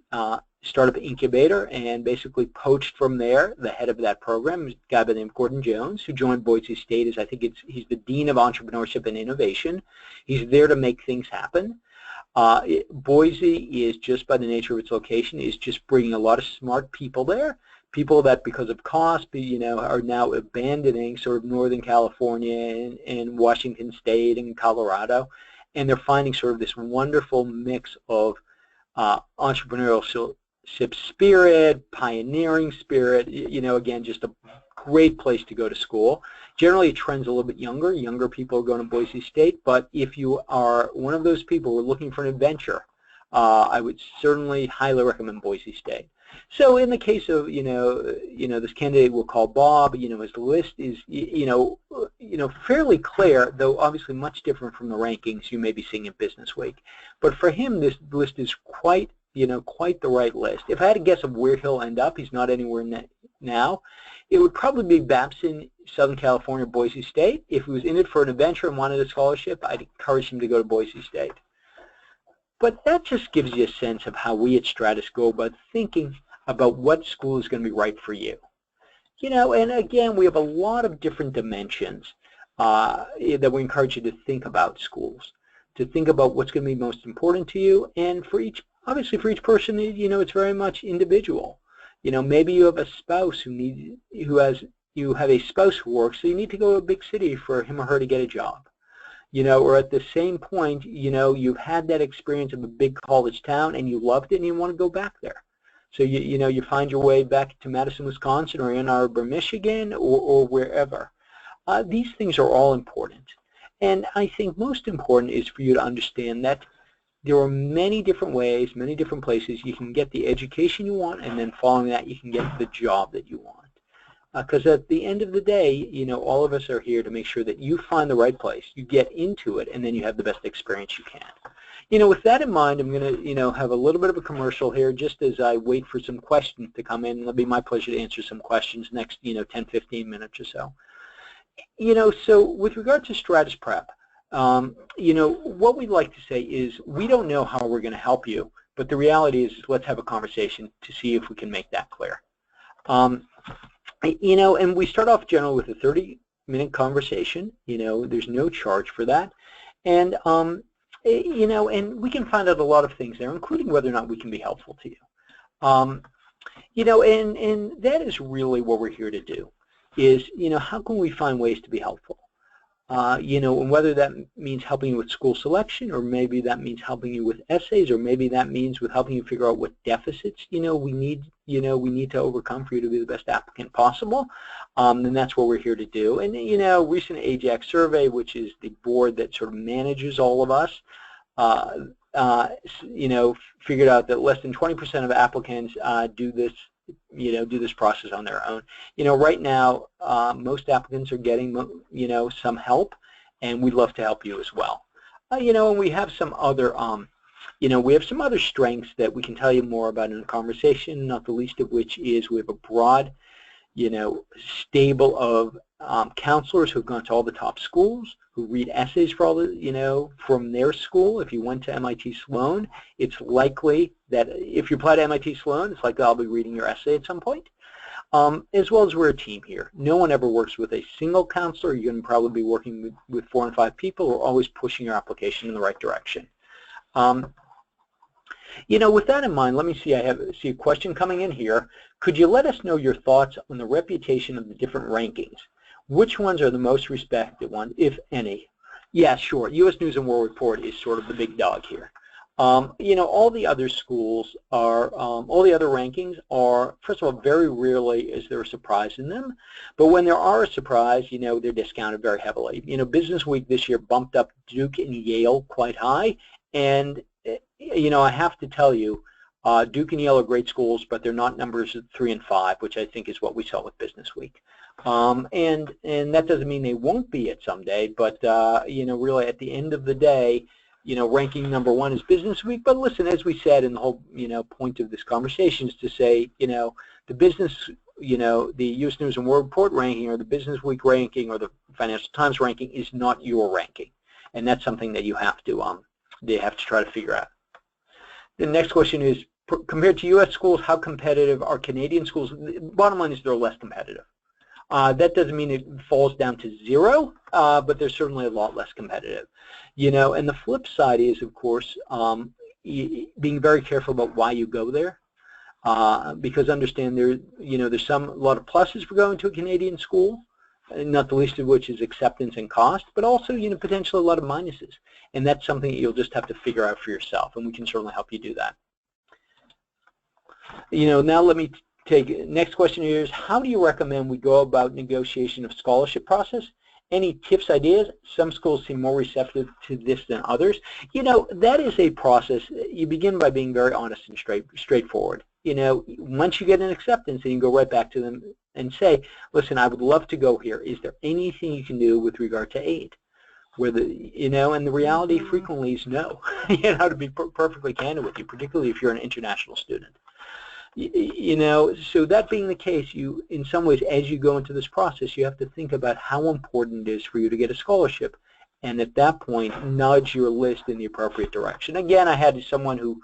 Speaker 1: startup incubator, and basically poached from there the head of that program, a guy by the name of Gordon Jones, who joined Boise State as, I think he's the Dean of Entrepreneurship and Innovation. He's there to make things happen. Boise is, just by the nature of its location, is just bringing a lot of smart people there, people that because of cost, you know, are now abandoning sort of Northern California and Washington State and Colorado, and they're finding sort of this wonderful mix of entrepreneurial spirit, pioneering spirit, you know, again, just a great place to go to school. Generally, it trends a little bit younger. Younger people are going to Boise State, but if you are one of those people who are looking for an adventure, I would certainly highly recommend Boise State. So in the case of, you know, this candidate we'll call Bob, you know, his list is, you know, fairly clear, though obviously much different from the rankings you may be seeing in Business Week. But for him, this list is quite, you know, quite the right list. If I had to guess of where he'll end up, he's not anywhere now. It would probably be Babson, Southern California, Boise State. If he was in it for an adventure and wanted a scholarship, I'd encourage him to go to Boise State. But that just gives you a sense of how we at Stratus go about thinking about what school is going to be right for you. And again, we have a lot of different dimensions that we encourage you to think about schools, to think about what's going to be most important to you, and obviously for each person, it's very much individual. Maybe you have a spouse you have a spouse who works, so you need to go to a big city for him or her to get a job. Or at the same point, you've had that experience of a big college town and you loved it and you want to go back there. So you find your way back to Madison, Wisconsin, or Ann Arbor, Michigan, or wherever. These things are all important. And I think most important is for you to understand that there are many different ways, many different places you can get the education you want, and then following that you can get the job that you want. Because at the end of the day, all of us are here to make sure that you find the right place, you get into it, and then you have the best experience you can. With that in mind, I'm going to, have a little bit of a commercial here just as I wait for some questions to come in. It'll be my pleasure to answer some questions next, 10, 15 minutes or so. So with regard to Stratus Prep, what we'd like to say is we don't know how we're going to help you, but the reality is let's have a conversation to see if we can make that clear. And we start off generally with a 30-minute conversation. There's no charge for that. And, and we can find out a lot of things there, including whether or not we can be helpful to you. And that is really what we're here to do is, how can we find ways to be helpful? And whether that means helping you with school selection, or maybe that means helping you with essays, or maybe that means with helping you figure out what deficits, we need to overcome for you to be the best applicant possible. And that's what we're here to do. And, recent AJAX survey, which is the board that sort of manages all of us, figured out that less than 20% of applicants do this process on their own. Right now, most applicants are getting, some help, and we'd love to help you as well. And we have some other, strengths that we can tell you more about in the conversation, not the least of which is we have a broad, stable of counselors who've gone to all the top schools, who read essays for all the, from their school. If you went to MIT Sloan, it's likely that if you apply to MIT Sloan, it's likely I'll be reading your essay at some point. As well as we're a team here. No one ever works with a single counselor. You're going to probably be working with 4 and 5 people who are always pushing your application in the right direction. With that in mind, let me see, I see a question coming in here. Could you let us know your thoughts on the reputation of the different rankings? Which ones are the most respected ones, if any? Yeah, sure. U.S. News and World Report is sort of the big dog here. All the other schools are, all the other rankings are, first of all, very rarely is there a surprise in them. But when there are a surprise, they're discounted very heavily. Business Week this year bumped up Duke and Yale quite high. And, I have to tell you, Duke and Yale are great schools, but they're not numbers 3 and 5, which I think is what we saw with Business Week. And that doesn't mean they won't be it someday, but, really at the end of the day, ranking number 1 is Business Week. But listen, as we said, in the whole, point of this conversation is to say, the business, the U.S. News and World Report ranking or the Business Week ranking or the Financial Times ranking is not your ranking. And that's something that you have to try to figure out. The next question is, compared to U.S. schools, how competitive are Canadian schools? The bottom line is they're less competitive. That doesn't mean it falls down to 0, but they're certainly a lot less competitive. And the flip side is, of course, being very careful about why you go there, because understand there's a lot of pluses for going to a Canadian school, not the least of which is acceptance and cost, but also potentially a lot of minuses. And that's something that you'll just have to figure out for yourself, and we can certainly help you do that. Now let me take, next question here is, how do you recommend we go about negotiation of scholarship process? Any tips, ideas? Some schools seem more receptive to this than others. That is a process. You begin by being very honest and straightforward. Once you get an acceptance, then you go right back to them and say, listen, I would love to go here. Is there anything you can do with regard to aid? And the reality frequently is no, to be perfectly candid with you, particularly if you're an international student. So that being the case, in some ways, as you go into this process, you have to think about how important it is for you to get a scholarship and at that point, nudge your list in the appropriate direction. Again, I had someone who,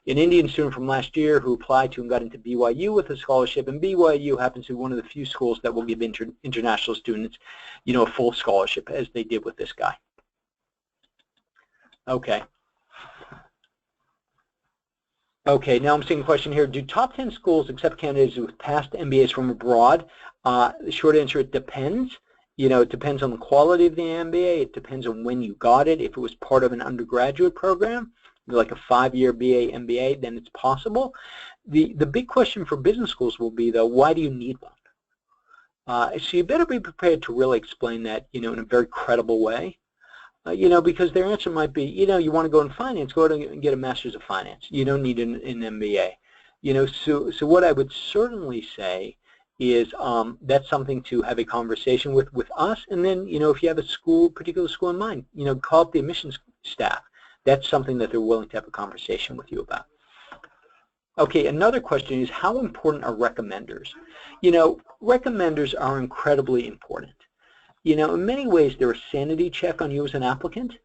Speaker 1: an Indian student from last year who applied to and got into BYU with a scholarship, and BYU happens to be one of the few schools that will give international students, a full scholarship, as they did with this guy. Okay. Okay, now I'm seeing a question here. Do top 10 schools accept candidates with past MBAs from abroad? The short answer, it depends. It depends on the quality of the MBA. It depends on when you got it. If it was part of an undergraduate program, like a 5-year BA MBA, then it's possible. The big question for business schools will be, though, why do you need one? So you better be prepared to really explain that, in a very credible way. Because their answer might be, you want to go in finance, go out and get a master's of finance. You don't need an MBA. So what I would certainly say is that's something to have a conversation with us, and then, if you have a particular school in mind, call up the admissions staff. That's something that they're willing to have a conversation with you about. Okay, another question is, how important are recommenders? Recommenders are incredibly important. In many ways, they're a sanity check on you as an applicant.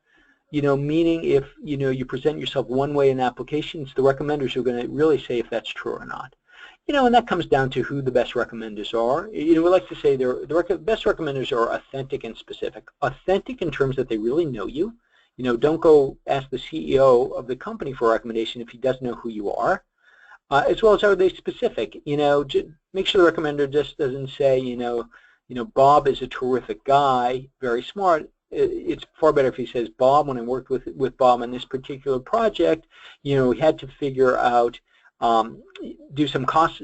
Speaker 1: Meaning if, you present yourself one way in applications, the recommenders are going to really say if that's true or not. And that comes down to who the best recommenders are. We like to say the best recommenders are authentic and specific. Authentic in terms that they really know you. Don't go ask the CEO of the company for a recommendation if he doesn't know who you are. As well as, are they specific? Just make sure the recommender just doesn't say, Bob is a terrific guy, very smart. It's far better if he says, Bob, when I worked with Bob on this particular project, we had to figure out, do some cost,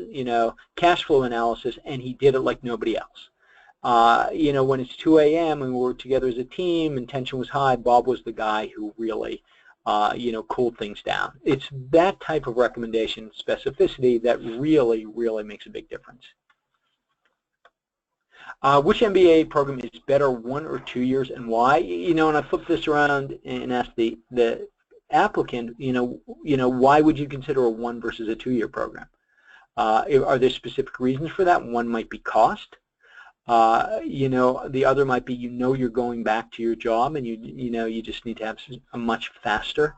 Speaker 1: cash flow analysis, and he did it like nobody else. When it's 2 a.m. and we worked together as a team and tension was high, Bob was the guy who really, cooled things down. It's that type of recommendation specificity that really, really makes a big difference. Which MBA program is better, 1 or 2 years, and why? And I flip this around and ask the applicant, why would you consider a 1 versus a 2-year program? Are there specific reasons for that? One might be cost. The other might be, you're going back to your job, and you just need to have a much faster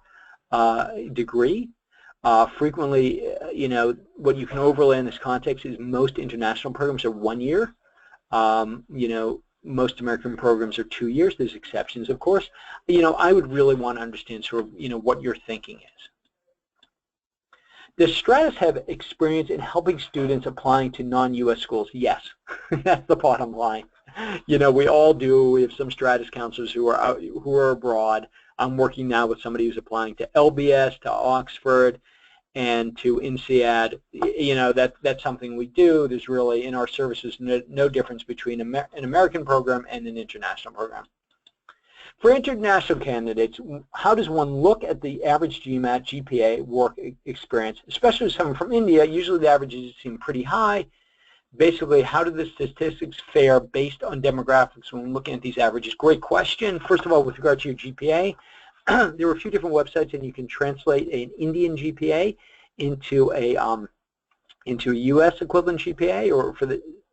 Speaker 1: degree. Frequently, what you can overlay in this context is most international programs are 1 year. Most American programs are 2 years. There's exceptions, of course. I would really want to understand sort of, what your thinking is. Does Stratus have experience in helping students applying to non-U.S. schools? Yes, that's the bottom line. We all do. We have some Stratus counselors who are abroad. I'm working now with somebody who's applying to LBS, to Oxford, and to INSEAD. That's something we do. There's really, in our services, no difference between an American program and an international program. For international candidates, how does one look at the average GMAT, GPA, work experience, especially someone from India? Usually the averages seem pretty high. Basically, how do the statistics fare based on demographics when looking at these averages? Great question. First of all, with regard to your GPA, there are a few different websites, and you can translate an Indian GPA into a U.S. equivalent GPA, or for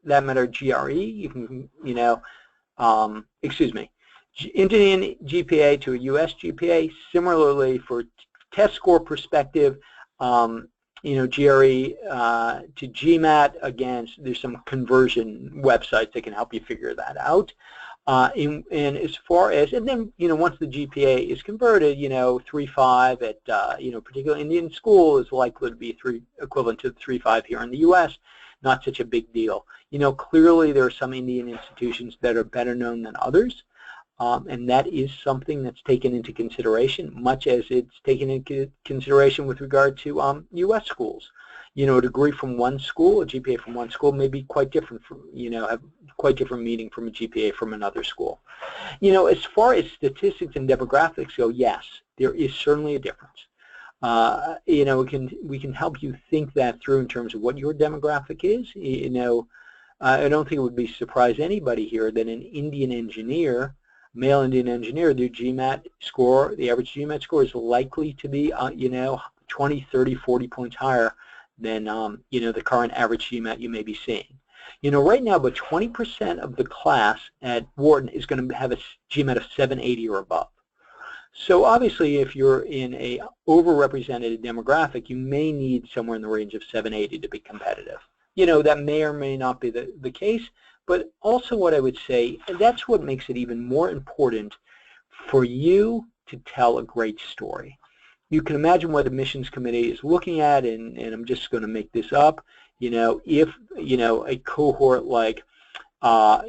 Speaker 1: that matter, GRE. You can, Indian GPA to a U.S. GPA. Similarly, for test score perspective, GRE to GMAT. Again, there's some conversion websites that can help you figure that out. And as far as, and then, once the GPA is converted, 3.5 at, particular Indian school is likely to be equivalent to 3.5 here in the U.S. Not such a big deal. Clearly there are some Indian institutions that are better known than others. And that is something that's taken into consideration, much as it's taken into consideration with regard to U.S. schools. A degree from one school, a GPA from one school may be quite different from, have quite different meaning from a GPA from another school. As far as statistics and demographics go, yes, there is certainly a difference. We can help you think that through in terms of what your demographic is. I don't think it would surprise anybody here that an Indian engineer, male Indian engineer, their GMAT score, the average GMAT score is likely to be, 20, 30, 40 points higher than, the current average GMAT you may be seeing. Right now, about 20% of the class at Wharton is going to have a GMAT of 780 or above. So obviously, if you're in a overrepresented demographic, you may need somewhere in the range of 780 to be competitive. That may or may not be the case, but also what I would say, that's what makes it even more important for you to tell a great story. You can imagine what the admissions committee is looking at, and I'm just going to make this up. If a cohort like women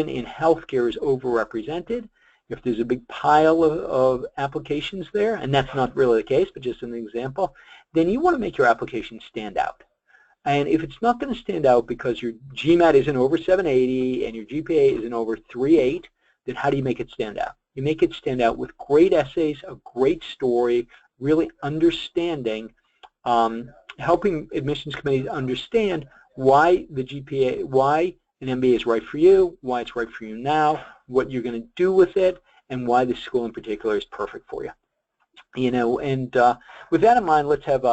Speaker 1: in healthcare is overrepresented, if there's a big pile of applications there, and that's not really the case, but just an example, then you want to make your application stand out. And if it's not going to stand out because your GMAT isn't over 780 and your GPA isn't over 3.8, then how do you make it stand out? You make it stand out with great essays, a great story, really understanding, helping admissions committees understand why the GPA, why an MBA is right for you, why it's right for you now, what you're going to do with it, and why this school in particular is perfect for you. And with that in mind, let's have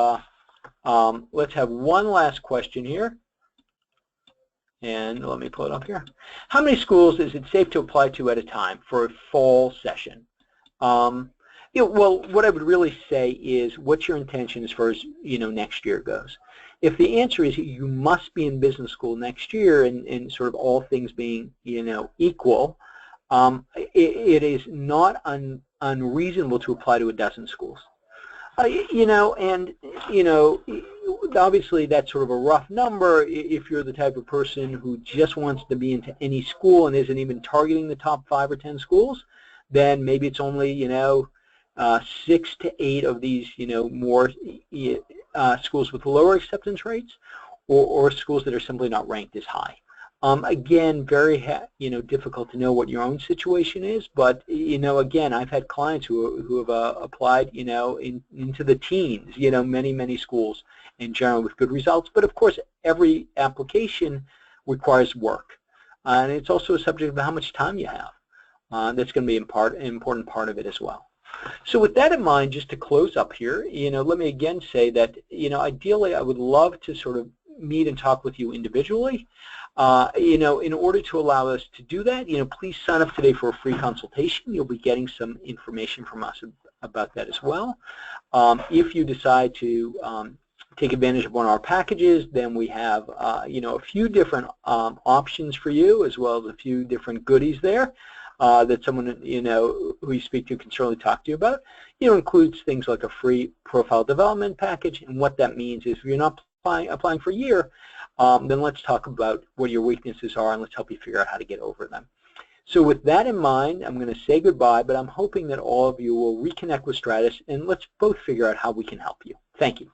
Speaker 1: one last question here. And let me pull it up here. How many schools is it safe to apply to at a time for a fall session? Well, what I would really say is, what's your intention as far as next year goes? If the answer is you must be in business school next year, and sort of all things being equal, it is not unreasonable to apply to a dozen schools. Obviously that's sort of a rough number. If you're the type of person who just wants to be into any school and isn't even targeting the top 5 or 10 schools, then maybe it's only 6 to 8 of these more schools with lower acceptance rates, or schools that are simply not ranked as high. Again, very difficult to know what your own situation is, but again, I've had clients who have applied into the teens, many schools in general with good results. But of course, every application requires work, and it's also a subject of how much time you have. That's going to be an important part of it as well. So with that in mind, just to close up here, let me again say that ideally I would love to sort of meet and talk with you individually. In order to allow us to do that, please sign up today for a free consultation. You'll be getting some information from us about that as well. If you decide to take advantage of one of our packages, then we have a few different options for you, as well as a few different goodies there that someone who you speak to can certainly talk to you about. Includes things like a free profile development package, and what that means is if you're not applying for a year, then let's talk about what your weaknesses are, and let's help you figure out how to get over them. So with that in mind, I'm going to say goodbye, but I'm hoping that all of you will reconnect with Stratus, and let's both figure out how we can help you. Thank you.